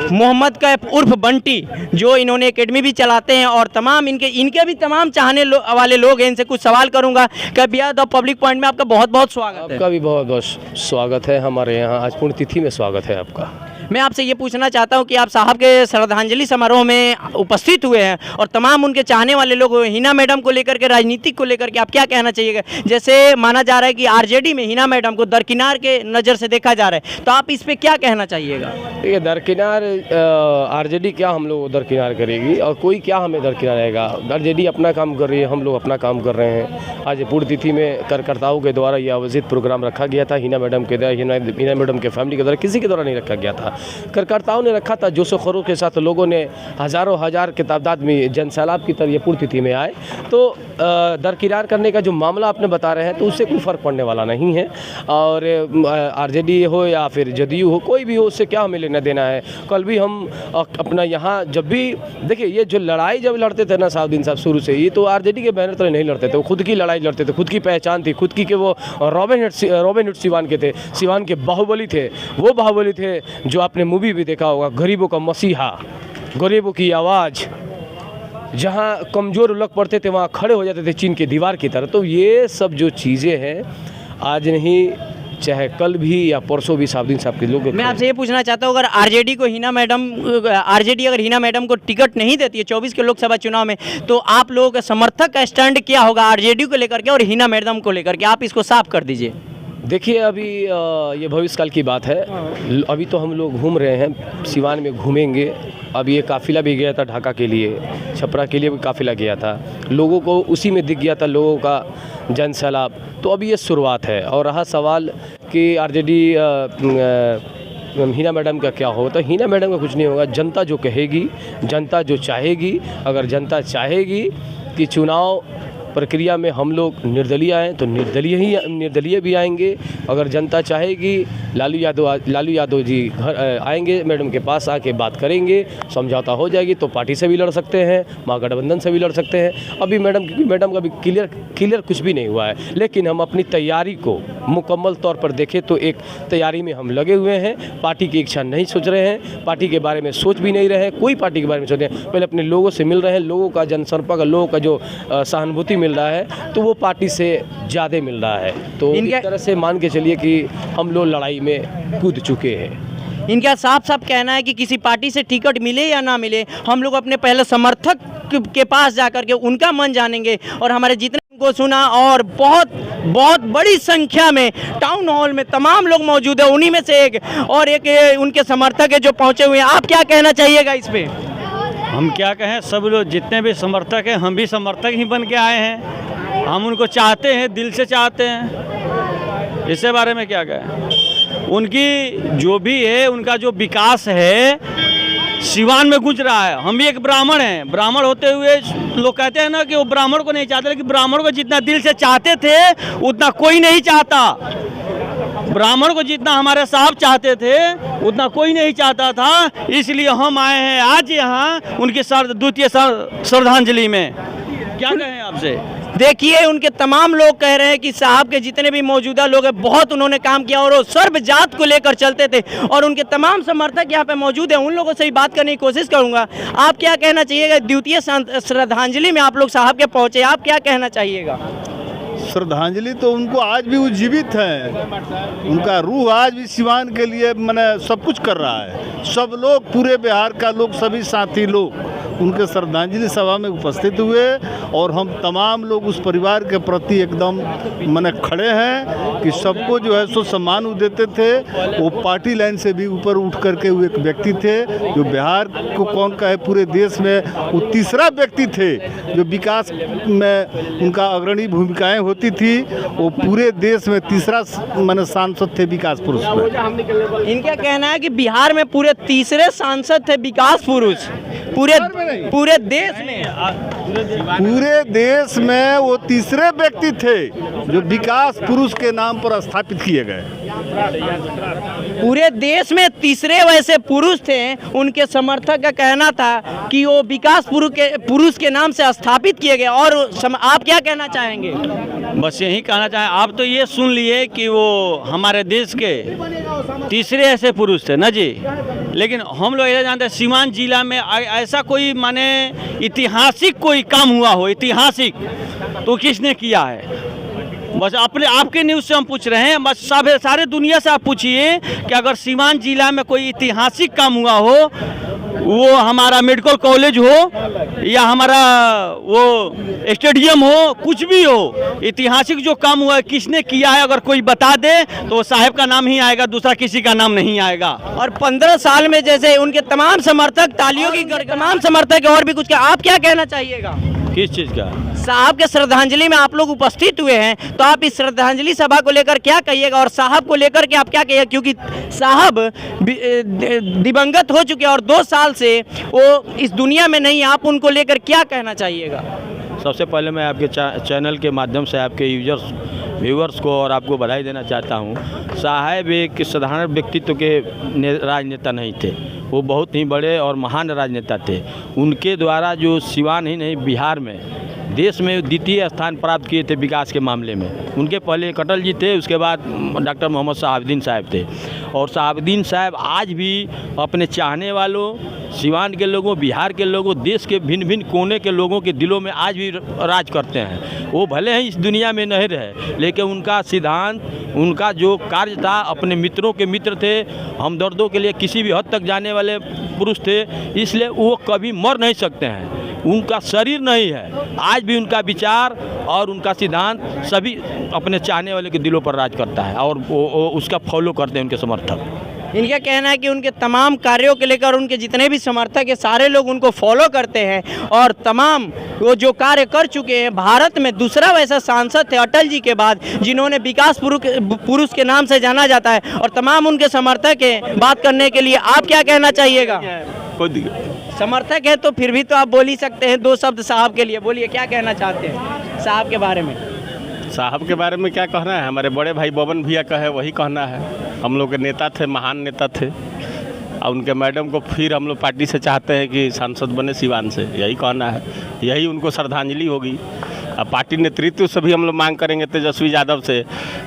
मोहम्मद कैफ उर्फ बंटी, जो इन्होंने एकेडमी भी चलाते हैं और तमाम इनके भी तमाम चाहने वाले लोग हैं। इनसे कुछ सवाल करूंगा। क्या भैया द पब्लिक पॉइंट में आपका बहुत बहुत स्वागत है। आपका भी बहुत बहुत स्वागत है। हमारे यहाँ आज पुण्यतिथि में स्वागत है आपका। मैं आपसे ये पूछना चाहता हूँ कि आप साहब के श्रद्धांजलि समारोह में उपस्थित हुए हैं और तमाम उनके चाहने वाले लोग हिना मैडम को लेकर के, राजनीतिक को लेकर के आप क्या कहना चाहिएगा। जैसे माना जा रहा है कि आरजेडी में हिना मैडम को दरकिनार के नज़र से देखा जा रहा है, तो आप इस पर क्या कहना चाहिएगा। ये दरकिनार आरजेडी क्या हम लोग दरकिनार करेगी और कोई क्या हमें दरकिनार रहेगा। आरजेडी अपना काम कर रही है, हम लोग अपना काम कर रहे हैं। आज पुण्यतिथि में कार्यकर्ताओं के द्वारा यह आयोजित प्रोग्राम रखा गया था। हिना मैडम के द्वारा, हिना मैडम के फैमिली के द्वारा, किसी के द्वारा नहीं रखा गया था। कार्यकर्ताओं ने रखा था। जोशो खरोश के साथ लोगों ने हज़ारों हजार की तादाद में जनसैलाब की तरह पुण्यतिथि में आए। तो दरकिनार करने का जो मामला आपने बता रहे हैं, तो उससे कोई फ़र्क पड़ने वाला नहीं है। और आरजेडी हो या फिर जदयू हो, कोई भी हो, उससे क्या हमें लेना देना है। कल भी हम अपना यहाँ जब भी देखिए, ये जो लड़ाई जब लड़ते थे ना साउद्दीन साहब शुरू से ही, तो आरजेडी के बैनर तले नहीं लड़ते थे। वो खुद की लड़ाई लड़ते थे, खुद की पहचान थी, खुद की के वो रॉबिन हुड सिवान के थे, सिवान के बाहुबली थे। वो बाहुबली थे जो आपने मूवी भी देखा होगा, गरीबों का मसीहा, गरीबों की आवाज़। जहाँ कमज़ोर लोग पड़ते थे वहाँ खड़े हो जाते थे चीन की दीवार की तरह। तो ये सब जो चीज़ें हैं, आज नहीं चाहे कल भी या परसों भी साउद्दीन साहब के लोग। मैं आपसे ये पूछना चाहता हूँ, अगर आरजेडी अगर हिना मैडम को टिकट नहीं देती है 24 के लोकसभा चुनाव में, तो आप लोगों का समर्थक का स्टैंड क्या होगा आरजेडी को लेकर के और हिना मैडम को लेकर के, आप इसको साफ कर दीजिए। देखिए, अभी ये भविष्य काल की बात है। अभी तो हम लोग घूम रहे हैं, सिवान में घूमेंगे। अब ये काफ़िला भी गया था ढाका के लिए, छपरा के लिए भी काफ़िला गया था। लोगों को उसी में दिख गया था लोगों का जनसैलाब। तो अभी ये शुरुआत है। और रहा सवाल कि आरजेडी हिना मैडम का क्या होगा, तो हिना मैडम का कुछ नहीं होगा। जनता जो कहेगी, जनता जो चाहेगी, अगर जनता चाहेगी कि चुनाव प्रक्रिया में हम लोग निर्दलीय आएँ, तो निर्दलीय भी आएंगे। अगर जनता चाहेगी लालू यादव जी घर आएंगे, मैडम के पास आके बात करेंगे, समझौता हो जाएगी, तो पार्टी से भी लड़ सकते हैं, महागठबंधन से भी लड़ सकते हैं। अभी मैडम का भी क्लियर कुछ भी नहीं हुआ है। लेकिन हम अपनी तैयारी को मुकम्मल तौर पर देखें तो एक तैयारी में हम लगे हुए हैं। पार्टी की इच्छा नहीं सोच रहे हैं, पार्टी के बारे में सोच भी नहीं रहे हैं, कोई पार्टी के बारे में सोच रहे हैं। पहले अपने लोगों से मिल रहे हैं, लोगों का जनसंपर्क, लोगों का जो सहानुभूति मिल रहा है, तो वो पार्टी से ज़्यादा मिल रहा है। तो इस तरह से मान के चलिए कि हम लोग लड़ाई में कूद चुके हैं। इनका साफ कहना है कि किसी पार्टी से टिकट मिले या ना मिले, हम लोग अपने पहले समर्थक के पास जाकर के उनका मन जानेंगे। और हमारे जितने को सुना, और बहुत बड़ी संख्या में टाउन हॉल में तमाम लोग मौजूद है, उन्हीं में से एक और एक उनके समर्थक है जो पहुंचे हुए हैं। आप क्या कहना चाहिएगा इस पे। हम क्या कहें, सब लोग जितने भी समर्थक हैं, हम भी समर्थक ही बन के आए हैं। हम उनको चाहते हैं, दिल से चाहते हैं। इसके बारे में क्या कहें। उनकी जो भी है, उनका जो विकास है सिवान में गुजर रहा है। हम भी एक ब्राह्मण हैं, ब्राह्मण होते हुए लोग कहते हैं ना कि वो ब्राह्मण को नहीं चाहते, लेकिन ब्राह्मण को जितना दिल से चाहते थे उतना कोई नहीं चाहता। ब्राह्मण को जितना हमारे साहब चाहते थे उतना कोई नहीं चाहता था। इसलिए हम आए हैं आज यहाँ उनकी द्वितीय श्रद्धांजलि में। क्या कहें आपसे। देखिए, उनके तमाम लोग कह रहे हैं कि साहब के जितने भी मौजूदा लोग हैं, बहुत उन्होंने काम किया और वो सर्व जात को लेकर चलते थे। और उनके तमाम समर्थक यहाँ पे मौजूद हैं, उन लोगों से भी बात करने की कोशिश करूँगा। आप क्या कहना चाहिएगा, द्वितीय श्रद्धांजलि में आप लोग साहब के पहुँचे, आप क्या कहना चाहिएगा। श्रद्धांजलि तो उनको आज भी वो जीवित हैं, उनका रूह आज भी सिवान के लिए मैंने सब कुछ कर रहा है। सब लोग, पूरे बिहार का लोग, सभी साथी लोग उनके श्रद्धांजलि सभा में उपस्थित हुए। और हम तमाम लोग उस परिवार के प्रति एकदम मैंने खड़े हैं कि सबको जो है सो सम्मान देते थे। वो पार्टी लाइन से भी ऊपर उठ करके वो एक व्यक्ति थे जो बिहार को कौन कहे, पूरे देश में वो तीसरा व्यक्ति थे जो विकास में उनका अग्रणी भूमिकाएं होती थी। वो पूरे देश में तीसरा मैंने सांसद थे विकास पुरुष में। इनका कहना है कि बिहार में पूरे तीसरे सांसद थे विकास पुरुष पूरे देश में वो तीसरे व्यक्ति थे जो विकास पुरुष के नाम पर स्थापित किए गए। पूरे देश में तीसरे वैसे पुरुष थे। उनके समर्थक का कहना था कि वो विकास पुरुष के नाम से स्थापित किए गए। और आप क्या कहना चाहेंगे। बस यही कहना चाहें। आप तो ये सुन लिए कि वो हमारे देश के तीसरे ऐसे पुरुष थे ना जी। लेकिन हम लोग ये जानते हैं सीवान जिला में ऐसा कोई माने ऐतिहासिक कोई काम हुआ हो, ऐतिहासिक, तो किसने किया है? बस अपने आपके न्यूज़ से हम पूछ रहे हैं, बस सारे दुनिया से आप पूछिए कि अगर सीवान जिला में कोई ऐतिहासिक काम हुआ हो, वो हमारा मेडिकल कॉलेज हो या हमारा वो स्टेडियम हो, कुछ भी हो, ऐतिहासिक जो काम हुआ है किसने किया है, अगर कोई बता दे तो साहब का नाम ही आएगा, दूसरा किसी का नाम नहीं आएगा। और 15 साल में जैसे उनके तमाम समर्थक तालियों की तमाम समर्थक और भी कुछ, आप क्या कहना चाहिएगा? किस चीज़ का? साहब के श्रद्धांजलि में आप लोग उपस्थित हुए हैं, तो आप इस श्रद्धांजलि सभा को लेकर क्या कहिएगा और साहब को लेकर के आप क्या कहिएगा, क्योंकि साहब दिवंगत हो चुके हैं और 2 साल से वो इस दुनिया में नहीं, आप उनको लेकर क्या कहना चाहिएगा? सबसे पहले मैं आपके चैनल के माध्यम से आपके व्यूअर्स को और आपको बधाई देना चाहता हूँ। साहब एक साधारण व्यक्तित्व के राजनेता नहीं थे, वो बहुत ही बड़े और महान राजनेता थे। उनके द्वारा जो सिवान ही नहीं बिहार में, देश में द्वितीय स्थान प्राप्त किए थे विकास के मामले में। उनके पहले कटल जी थे, उसके बाद डॉक्टर मोहम्मद शहाबुद्दीन साहब थे। और शहाबुद्दीन साहब आज भी अपने चाहने वालों, सिवान के लोगों, बिहार के लोगों, देश के भिन्न भिन्न कोने के लोगों के दिलों में आज भी राज करते हैं। वो भले ही इस दुनिया में नहीं रहे, लेकिन उनका सिद्धांत, उनका जो कार्य था, अपने मित्रों के मित्र थे, हमदर्दों के लिए किसी भी हद तक जाने वाले पुरुष थे, इसलिए वो कभी मर नहीं सकते हैं। उनका शरीर नहीं है, आज भी उनका विचार और उनका सिद्धांत सभी अपने चाहने वाले के दिलों पर राज करता है और वो उसका फॉलो करते हैं उनके समर्थक। इनका कहना है कि उनके तमाम कार्यों के लेकर उनके जितने भी समर्थक हैं सारे लोग उनको फॉलो करते हैं और तमाम वो जो कार्य कर चुके हैं। भारत में दूसरा वैसा सांसद थे अटल जी के बाद जिन्होंने विकास पुरुष के नाम से जाना जाता है और तमाम उनके समर्थक हैं। बात करने के लिए आप क्या कहना चाहिएगा? समर्थक है तो फिर भी तो आप बोल ही सकते हैं 2 शब्द साहब के लिए। बोलिए, क्या कहना चाहते हैं साहब के बारे में? साहब के बारे में क्या कहना है, हमारे बड़े भाई बबन भैया का है वही कहना है। हम लोग के नेता थे, महान नेता थे, और उनके मैडम को फिर हम लोग पार्टी से चाहते हैं कि सांसद बने सिवान से, यही कहना है, यही उनको श्रद्धांजलि होगी। अब पार्टी नेतृत्व से भी हम लोग मांग करेंगे तेजस्वी यादव से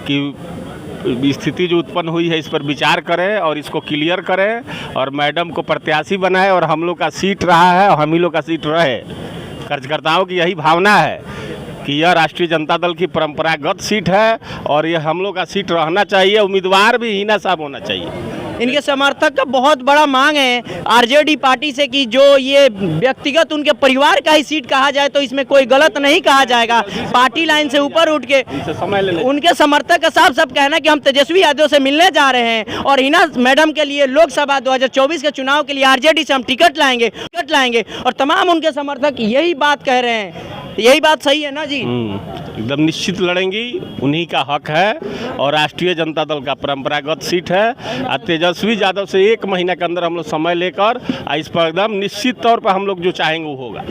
कि स्थिति जो उत्पन्न हुई है इस पर विचार करें और इसको क्लियर करें और मैडम को प्रत्याशी बनाए और हम लोग का सीट रहा है और हम ही लोग का सीट रहे। कार्यकर्ताओं की यही भावना है कि यह राष्ट्रीय जनता दल की परंपरागत सीट है और यह हम लोग का सीट रहना चाहिए। उम्मीदवार भी हिना साहब होना चाहिए। इनके समर्थक का बहुत बड़ा मांग है आरजेडी पार्टी से कि जो ये व्यक्तिगत उनके परिवार का ही सीट कहा जाए तो इसमें कोई गलत नहीं कहा जाएगा। पार्टी लाइन से ऊपर उठ के उनके समर्थक का साफ साफ कहना है कि हम तेजस्वी यादव से मिलने जा रहे हैं और हिना मैडम के लिए लोकसभा 2024 के चुनाव के लिए आरजेडी से हम टिकट लाएंगे और तमाम उनके समर्थक यही बात कह रहे हैं। यही बात सही है ना जी? एकदम निश्चित लड़ेंगी, उन्हीं का हक है और राष्ट्रीय जनता दल का परंपरागत सीट है। तेजस्वी यादव से 1 महीना के अंदर हम लोग समय लेकर इस पर एकदम निश्चित तौर पर हम लोग जो चाहेंगे वो होगा।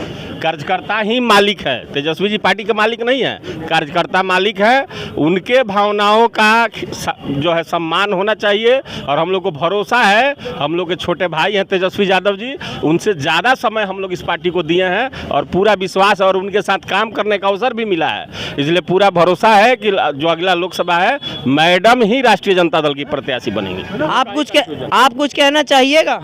कार्यकर्ता ही मालिक है, तेजस्वी जी पार्टी के मालिक नहीं है, कार्यकर्ता मालिक है। उनके भावनाओं का जो है सम्मान होना चाहिए और हम लोग को भरोसा है, हम लोग के छोटे भाई हैं तेजस्वी यादव जी, उनसे ज़्यादा समय हम लोग इस पार्टी को दिए हैं और पूरा विश्वास और उनके साथ काम करने का अवसर भी मिला है। इसलिए पूरा भरोसा है कि जो अगला लोकसभा है मैडम ही राष्ट्रीय जनता दल की प्रत्याशी बनेंगी। आप कुछ कहना चाहिएगा?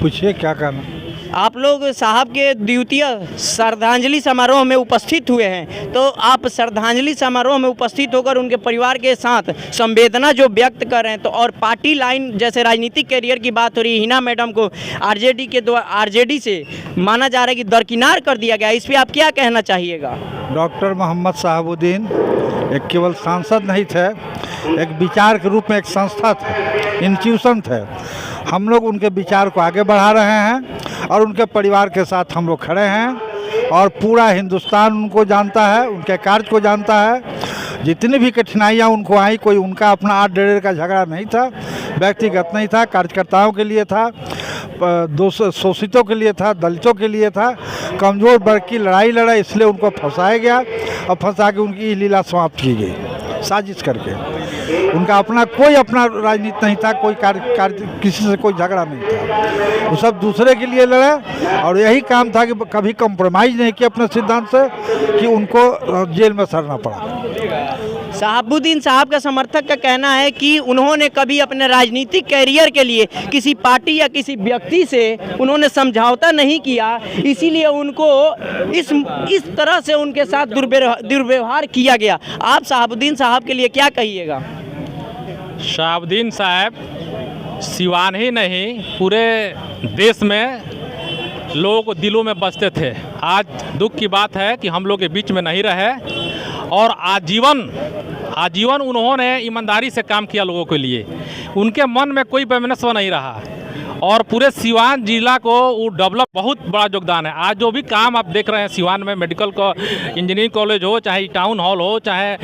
पूछिए, क्या कहना। आप लोग साहब के द्वितीय श्रद्धांजलि समारोह में उपस्थित हुए हैं, तो आप श्रद्धांजलि समारोह में उपस्थित होकर उनके परिवार के साथ संवेदना जो व्यक्त कर रहे हैं, तो और पार्टी लाइन जैसे राजनीतिक कैरियर की बात हो रही है, हिना मैडम को आरजेडी से माना जा रहा है कि दरकिनार कर दिया गया, इस पर आप क्या कहना चाहिएगा? डॉक्टर मोहम्मद शहाबुद्दीन एक केवल सांसद नहीं थे, एक विचार के रूप में एक संस्था थे, इंस्टीट्यूशन थे। हम लोग उनके विचार को आगे बढ़ा रहे हैं और उनके परिवार के साथ हम लोग खड़े हैं और पूरा हिंदुस्तान उनको जानता है, उनके कार्य को जानता है। जितनी भी कठिनाइयाँ उनको आई, कोई उनका अपना 8 डेढ़ का झगड़ा नहीं था, व्यक्तिगत नहीं था, कार्यकर्ताओं के लिए था, शोषितों के लिए था, दलितों के लिए था, कमज़ोर वर्ग की लड़ाई लड़ा, इसलिए उनको फंसाया गया और फंसा के उनकी लीला समाप्त की गई साजिश करके। उनका कोई अपना राजनीति नहीं था, कोई कार्य किसी से कोई झगड़ा नहीं था, वो सब दूसरे के लिए लड़े और यही काम था कि कभी कम्प्रोमाइज़ नहीं किया अपने सिद्धांत से कि उनको जेल में सड़ना पड़ा। शहाबुद्दीन साहब का समर्थक का कहना है कि उन्होंने कभी अपने राजनीतिक कैरियर के लिए किसी पार्टी या किसी व्यक्ति से उन्होंने समझौता नहीं किया, इसीलिए उनको इस तरह से उनके साथ दुर्व्यवहार किया गया। आप शहाबुद्दीन साहब के लिए क्या कहिएगा? शहाबुद्दीन साहब सिवान ही नहीं पूरे देश में लोगों को दिलों में बसते थे। आज दुख की बात है कि हम लोग के बीच में नहीं रहे और आजीवन उन्होंने ईमानदारी से काम किया लोगों के लिए। उनके मन में कोई वैमनस्य नहीं रहा और पूरे सिवान जिला को वो डेवलप बहुत बड़ा योगदान है। आज जो भी काम आप देख रहे हैं सिवान में, मेडिकल को इंजीनियरिंग कॉलेज हो, चाहे टाउन हॉल हो, चाहे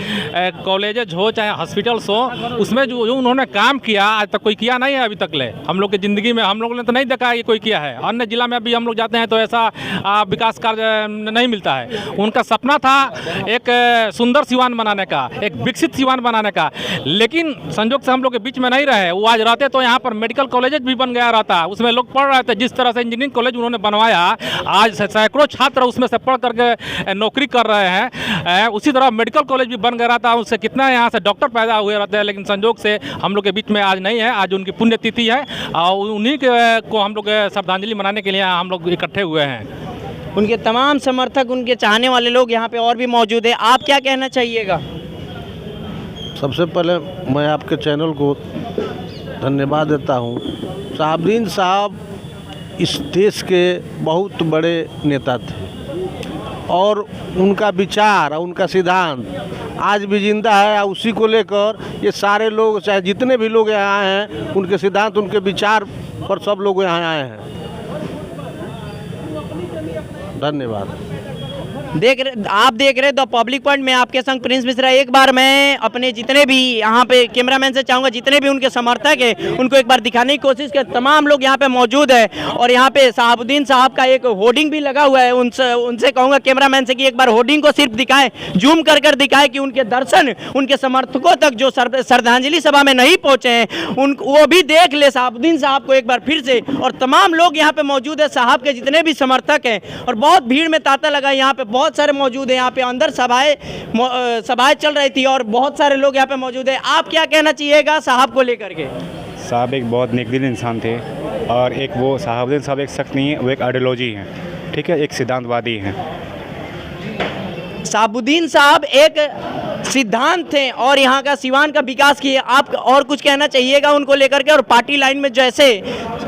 कॉलेजेज हो, चाहे हॉस्पिटल्स हो, उसमें जो उन्होंने काम किया आज तक कोई किया नहीं है अभी तक ले। हम लोग की ज़िंदगी में हम लोगों ने तो नहीं देखा कि कोई किया है। अन्य जिला में अभी हम लोग जाते हैं तो ऐसा विकास कार्य नहीं मिलता है। उनका सपना था एक सुंदर सिवान बनाने का, एक विकसित सिवान बनाने का, लेकिन संजोग से हम लोग के बीच में नहीं रहे। वो आज रहते तो यहाँ पर मेडिकल कॉलेजेज भी बन गया था, उसमें लोग पढ़ रहे थे। जिस तरह से इंजीनियरिंग कॉलेज उन्होंने बनवाया, आज सैकड़ों छात्र उसमें से पढ़ करके नौकरी कर रहे हैं। उसी तरह मेडिकल कॉलेज भी बन गया था, उससे कितना यहाँ से डॉक्टर पैदा हुए रहते हैं, लेकिन संजोग से हम लोग के बीच में आज नहीं है। आज उनकी पुण्यतिथि है और उन्हीं को हम लोग श्रद्धांजलि मनाने के लिए हम लोग इकट्ठे हुए हैं। उनके तमाम समर्थक, उनके चाहने वाले लोग यहाँ पे और भी मौजूद है। आप क्या कहना चाहिएगा? सबसे पहले मैं आपके चैनल को धन्यवाद देता हूँ। शहाबुद्दीन साहब इस देश के बहुत बड़े नेता थे और उनका विचार और उनका सिद्धांत आज भी जिंदा है। और उसी को लेकर ये सारे लोग, चाहे जितने भी लोग यहाँ आए हैं, उनके सिद्धांत, उनके विचार पर सब लोग यहाँ आए हैं। धन्यवाद। आप देख रहे द पब्लिक पॉइंट में आपके संग प्रिंस मिश्रा। एक बार मैं अपने जितने भी यहाँ पे कैमरामैन से चाहूँगा जितने भी उनके समर्थक हैं उनको एक बार दिखाने की कोशिश कर। तमाम लोग यहाँ पे मौजूद है और यहाँ पे शहाबुद्दीन साहब का एक होर्डिंग भी लगा हुआ है। उनसे कहूँगा कैमरामैन से कि एक बार होर्डिंग को सिर्फ दिखाएं, जूम कर कर दिखाएं कि उनके दर्शन उनके समर्थकों तक जो श्रद्धांजलि सभा में नहीं पहुँचे हैं वो भी देख ले शहाबुद्दीन साहब को एक बार फिर से। और तमाम लोग यहाँ पे मौजूद है, साहब के जितने भी समर्थक हैं, और बहुत भीड़ में तांता लगा। यहाँ पे बहुत सारे मौजूद हैं। यहाँ पे अंदर सभाएं चल रही थी और बहुत सारे लोग यहाँ पे मौजूद हैं। आप क्या कहना चाहिएगा साहब को लेकर के? साहब एक बहुत नेकदिल इंसान थे और एक वो शहाबुद्दीन साहब एक शख्स नहीं है, वो एक आइडियोलॉजी है, ठीक है, एक सिद्धांतवादी हैं। शहाबुद्दीन साहब एक सिद्धांत थे और यहाँ का सिवान का विकास किए। आप और कुछ कहना चाहिएगा उनको लेकर के? और पार्टी लाइन में जैसे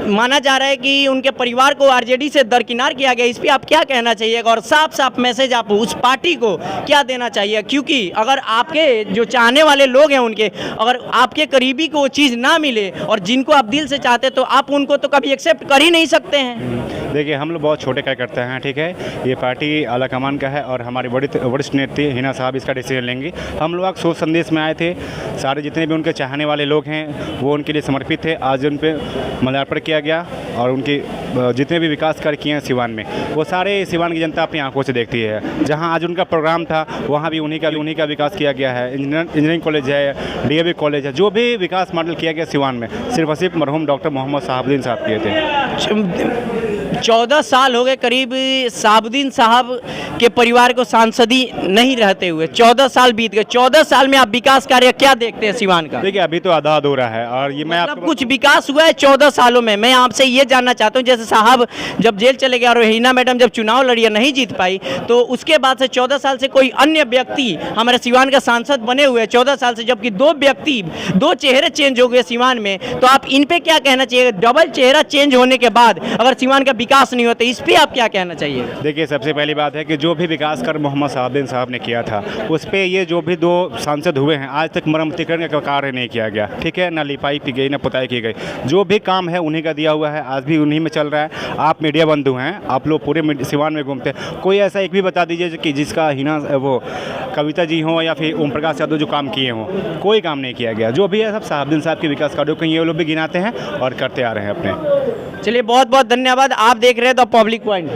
माना जा रहा है कि उनके परिवार को आरजेडी से दरकिनार किया गया, इस पर आप क्या कहना चाहिएगा? और साफ साफ मैसेज आप उस पार्टी को क्या देना चाहिए? क्योंकि अगर आपके जो चाहने वाले लोग हैं उनके, अगर आपके करीबी को वो चीज़ ना मिले और जिनको आप दिल से चाहते तो आप उनको तो कभी एक्सेप्ट कर ही नहीं सकते हैं। देखिए हम लोग बहुत छोटे कार्यकर्ता हैं, ठीक है, ये पार्टी आला कमान का है और हमारी वरिष्ठ नेत्री हिना साहब इसका डिसीजन लेंगी। हम लोग आज शोक संदेश में आए थे, सारे जितने भी उनके चाहने वाले लोग हैं वो उनके लिए समर्पित थे। आज उन पर माल्यार्पण किया गया और उनके जितने भी विकास कार्य किए हैं सिवान में, वो सारे सिवान की जनता अपनी आंखों से देखती है। जहां आज उनका प्रोग्राम था वहां भी उन्हीं का विकास किया गया है। इंजीनियरिंग कॉलेज है, डीएवी कॉलेज है, जो भी विकास मॉडल किया गया सिवान में सिर्फ और सिर्फ मरहूम डॉक्टर मोहम्मद शहाबुद्दीन साहब किए थे। 14 साल हो गए करीब शहाबुद्दीन साहब के परिवार को सांसदी नहीं रहते हुए, 14 साल बीत गए। 14 साल में आप विकास कार्य क्या देखते हैं सिवान का? देखिए अभी तो आधा अधूरा है और ये मैं मतलब कुछ विकास हुआ है 14 सालों में? मैं आपसे ये जानना चाहता हूँ, जैसे साहब जब जेल चले गए और हिना मैडम जब चुनाव लड़ी नहीं जीत पाई, तो उसके बाद से 14 साल से कोई अन्य व्यक्ति हमारे सिवान का सांसद बने हुए 14 साल से, जबकि दो चेहरे चेंज हो गए सिवान में। तो आप इन पे क्या कहना चाहिए? डबल चेहरा चेंज होने के बाद अगर सिवान का विकास नहीं होता, इस पे आप क्या कहना चाहिए? देखिए सबसे पहली बात है कि जो भी विकास कर मोहम्मद शहाबुद्दीन साहब ने किया था उस पे ये जो भी 2 सांसद हुए हैं आज तक मरम्मतीकरण का कार्य नहीं किया गया, ठीक है, ना लिपाई की गई ना पुताई की गई। जो भी काम है उन्हीं का दिया हुआ है, आज भी उन्हीं में चल रहा है। आप मीडिया बंधु हैं, आप लोग पूरे सिवान में घूमते हैं, कोई ऐसा एक भी बता दीजिए कि जिसका हिना वो कविता जी हों या फिर ओम प्रकाश यादव जो काम किए हों, कोई काम नहीं किया गया। जो भी है सब शहाबुद्दीन साहब के विकास कार्यों को ये लोग भी गिनाते हैं और करते आ रहे हैं अपने। चलिए बहुत बहुत धन्यवाद। आप देख रहे हैं द पब्लिक पॉइंट।